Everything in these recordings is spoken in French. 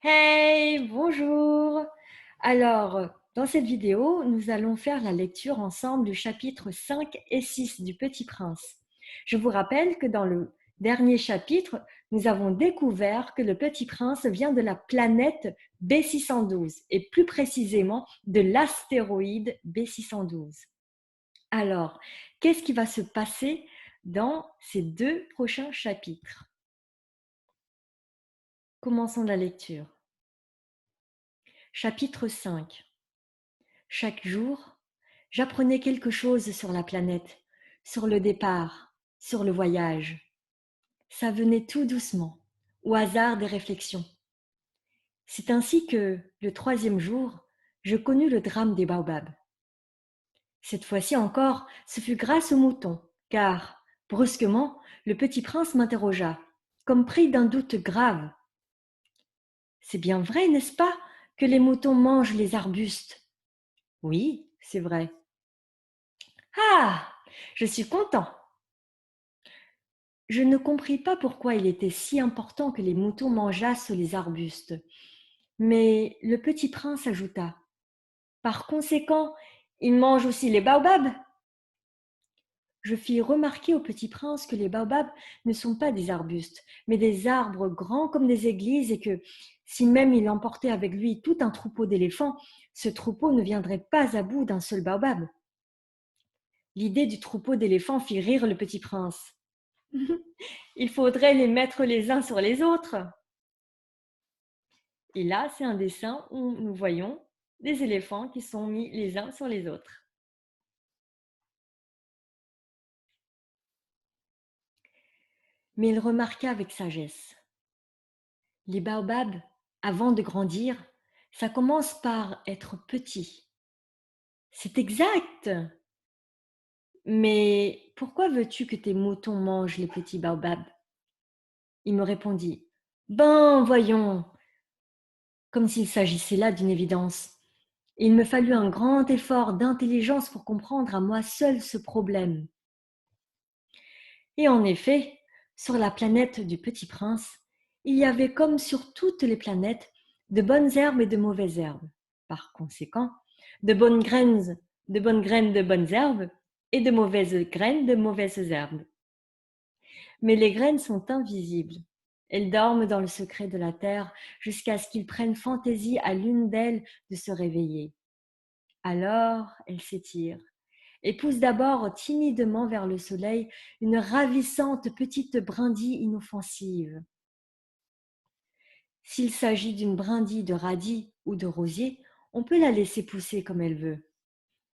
Hey, bonjour! Alors, dans cette vidéo, nous allons faire la lecture ensemble du chapitre 5 et 6 du Petit Prince. Je vous rappelle que dans le dernier chapitre, nous avons découvert que le Petit Prince vient de la planète B612 et plus précisément de l'astéroïde B612. Alors, qu'est-ce qui va se passer dans ces deux prochains chapitres? Commençons la lecture. Chapitre 5. Chaque jour, j'apprenais quelque chose sur la planète, sur le départ, sur le voyage. Ça venait tout doucement, au hasard des réflexions. C'est ainsi que, le troisième jour, je connus le drame des baobabs. Cette fois-ci encore, ce fut grâce aux moutons, car, brusquement, le petit prince m'interrogea, comme pris d'un doute grave. C'est bien vrai, n'est-ce pas, que les moutons mangent les arbustes? Oui, c'est vrai. Ah! Je suis content. Je ne compris pas pourquoi il était si important que les moutons mangeassent les arbustes. Mais le petit prince ajouta: Par conséquent, ils mangent aussi les baobabs. Je fis remarquer au petit prince que les baobabs ne sont pas des arbustes, mais des arbres grands comme des églises et que, si même il emportait avec lui tout un troupeau d'éléphants, ce troupeau ne viendrait pas à bout d'un seul baobab. L'idée du troupeau d'éléphants fit rire le petit prince. Il faudrait les mettre les uns sur les autres. Et là, c'est un dessin où nous voyons des éléphants qui sont mis les uns sur les autres. Mais il remarqua avec sagesse: les baobabs, avant de grandir, ça commence par être petit. C'est exact! Mais pourquoi veux-tu que tes moutons mangent les petits baobabs? Il me répondit: Ben, voyons, comme s'il s'agissait là d'une évidence. Il me fallut un grand effort d'intelligence pour comprendre à moi seul ce problème. Et en effet, sur la planète du Petit Prince, il y avait, comme sur toutes les planètes, de bonnes herbes et de mauvaises herbes. Par conséquent, de bonnes graines de bonnes herbes et de mauvaises graines de mauvaises herbes. Mais les graines sont invisibles. Elles dorment dans le secret de la terre jusqu'à ce qu'il prenne fantaisie à l'une d'elles de se réveiller. Alors, elles s'étirent et pousse d'abord timidement vers le soleil une ravissante petite brindille inoffensive. S'il s'agit d'une brindille de radis ou de rosier, on peut la laisser pousser comme elle veut.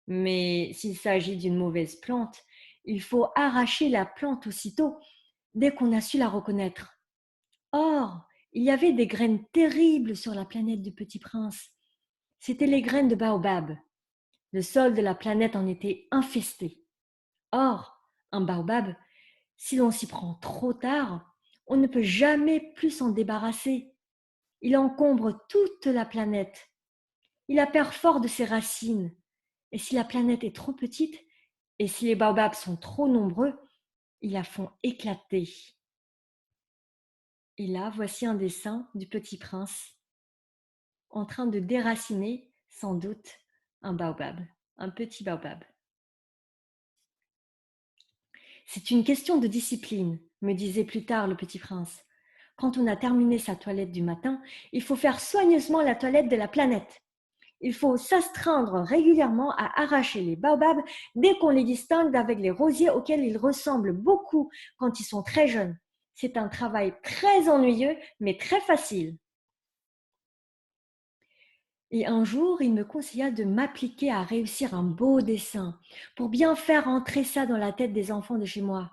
Mais s'il s'agit d'une mauvaise plante, il faut arracher la plante aussitôt, dès qu'on a su la reconnaître. Or, il y avait des graines terribles sur la planète du Petit Prince. C'étaient les graines de baobab. Le sol de la planète en était infesté. Or, un baobab, si l'on s'y prend trop tard, on ne peut jamais plus s'en débarrasser. Il encombre toute la planète. Il appert fort de ses racines. Et si la planète est trop petite, et si les baobabs sont trop nombreux, ils la font éclater. Et là, voici un dessin du petit prince en train de déraciner, sans doute, un baobab, un petit baobab. C'est une question de discipline, me disait plus tard le petit prince. Quand on a terminé sa toilette du matin, il faut faire soigneusement la toilette de la planète. Il faut s'astreindre régulièrement à arracher les baobabs dès qu'on les distingue d'avec les rosiers auxquels ils ressemblent beaucoup quand ils sont très jeunes. C'est un travail très ennuyeux, mais très facile. Et un jour, il me conseilla de m'appliquer à réussir un beau dessin pour bien faire entrer ça dans la tête des enfants de chez moi.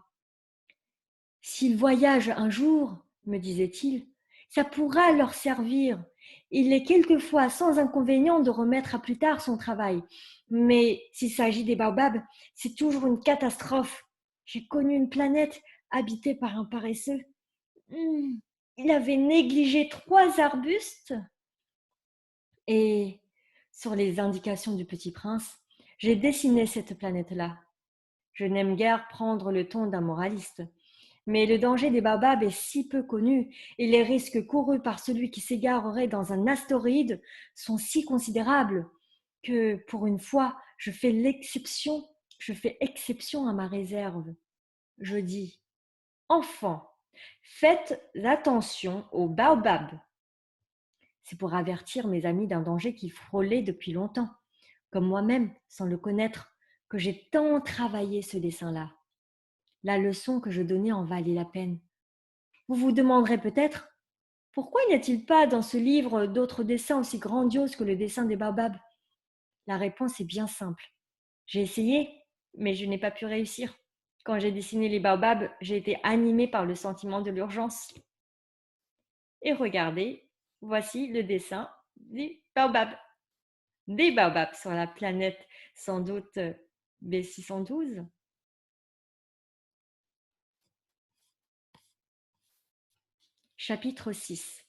S'ils voyagent un jour, me disait-il, ça pourra leur servir. Il est quelquefois sans inconvénient de remettre à plus tard son travail. Mais s'il s'agit des baobabs, c'est toujours une catastrophe. J'ai connu une planète habitée par un paresseux. Il avait négligé 3 arbustes. Et sur les indications du petit prince, j'ai dessiné cette planète-là. Je n'aime guère prendre le ton d'un moraliste, Mais le danger des baobabs est si peu connu et les risques courus par celui qui s'égarerait dans un astéroïde sont si considérables que, pour une fois, je fais exception à ma réserve. Je dis, enfants, faites attention aux baobabs. C'est pour avertir mes amis d'un danger qui frôlait depuis longtemps, comme moi-même, sans le connaître, que j'ai tant travaillé ce dessin-là. La leçon que je donnais en valait la peine. Vous vous demanderez peut-être, pourquoi n'y a-t-il pas dans ce livre d'autres dessins aussi grandioses que le dessin des baobabs? La réponse est bien simple. J'ai essayé, mais je n'ai pas pu réussir. Quand j'ai dessiné les baobabs, j'ai été animée par le sentiment de l'urgence. Et regardez, voici le dessin des baobabs. Des baobabs sur la planète, sans doute B612. Chapitre 6.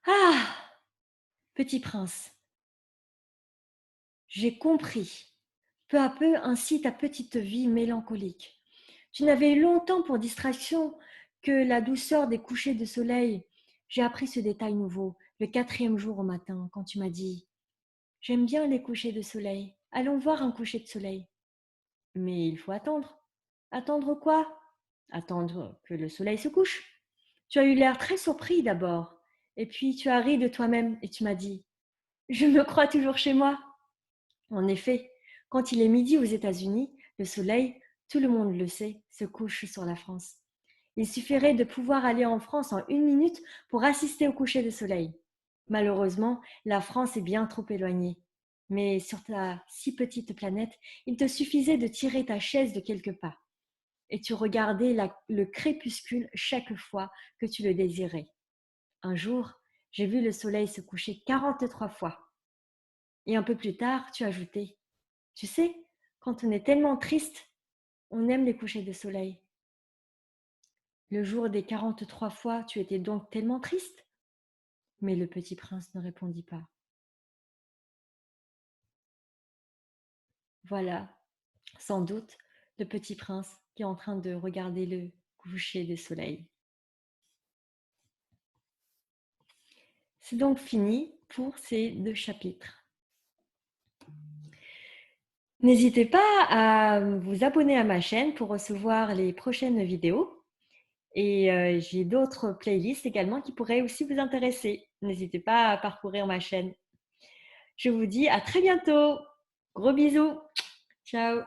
Ah, petit prince, j'ai compris peu à peu ainsi ta petite vie mélancolique. Tu n'avais eu longtemps pour distraction que la douceur des couchers de soleil. J'ai appris ce détail nouveau, le 4e jour au matin, quand tu m'as dit « J'aime bien les couchers de soleil. Allons voir un coucher de soleil. » Mais il faut attendre. Attendre quoi? Attendre que le soleil se couche. Tu as eu l'air très surpris d'abord, et puis tu as ri de toi-même et tu m'as dit « Je me crois toujours chez moi. » En effet, quand il est midi aux États-Unis, le soleil, tout le monde le sait, se couche sur la France. Il suffirait de pouvoir aller en France en 1 minute pour assister au coucher de soleil. Malheureusement, la France est bien trop éloignée. Mais sur ta si petite planète, il te suffisait de tirer ta chaise de quelques pas. Et tu regardais le crépuscule chaque fois que tu le désirais. Un jour, j'ai vu le soleil se coucher 43 fois. Et un peu plus tard, tu ajoutais tu sais, quand on est tellement triste, on aime les couchers de soleil. Le jour des 43 fois, tu étais donc tellement triste? Mais le petit prince ne répondit pas. Voilà, sans doute, le petit prince qui est en train de regarder le coucher de soleil. C'est donc fini pour ces 2 chapitres. N'hésitez pas à vous abonner à ma chaîne pour recevoir les prochaines vidéos. Et j'ai d'autres playlists également qui pourraient aussi vous intéresser. N'hésitez pas à parcourir ma chaîne. Je vous dis à très bientôt. Gros bisous. Ciao.